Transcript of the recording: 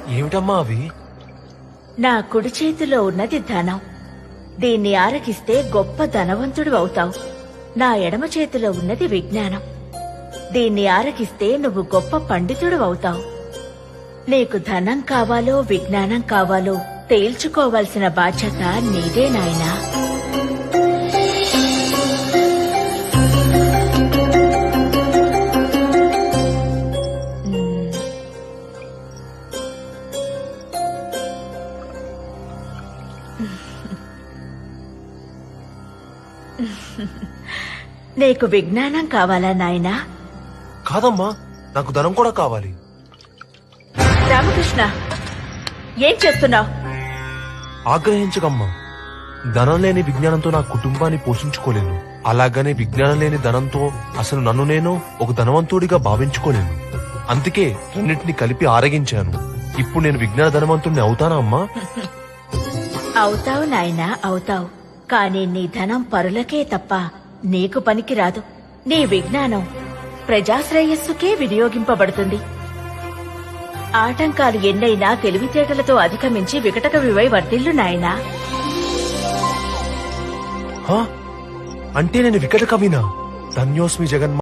ఏమిటమ్మా అవి? నా కుడి చేతిలో ఉన్నది ధనం. దీన్ని ఆరగిస్తే గొప్ప ధనవంతుడు అవుతావు. నా ఎడమ చేతిలో ఉన్నది విజ్ఞానం. దీన్ని ఆరగిస్తే నువ్వు గొప్ప పండితుడు అవుతావు. నీకు ధనం కావాలో విజ్ఞానం కావాలో తేల్చుకోవాల్సిన బాధ్యత నీదే నాయనా. నీకు విజ్ఞానం కావాలా నాయనా? కాదమ్మా, నాకు ధనం కూడా కావాలి. రామకృష్ణ, ఏం చేస్తున్నావు? ఆగ్రహించకమ్మా. ధనం లేని విజ్ఞానంతో నా కుటుంబాన్ని పోషించుకోలేను. అలాగనే విజ్ఞానం లేని ధనంతో అసలు నన్ను నేను ఒక ధనవంతుడిగా భావించుకోలేను. అందుకే రెండింటిని కలిపి ఆరగించాను. ఇప్పుడు నేను విజ్ఞాన ధనవంతుడిని అవుతానా అమ్మా? అవుతావు నాయనా, అవుతావు. కానీ నీ ధనం పరులకే తప్ప నీకు పనికిరాదు. నీ విజ్ఞానం ప్రజాశ్రేయస్సుకే వినియోగింపబడుతుంది. ఆటంకాలు ఎన్నైనా తెలివితేటలతో అధిగమించి వికటకవివై వర్ధిల్లు నాయనా. అంటే నేను వికట కవినా? ధన్యోస్మి జగన్.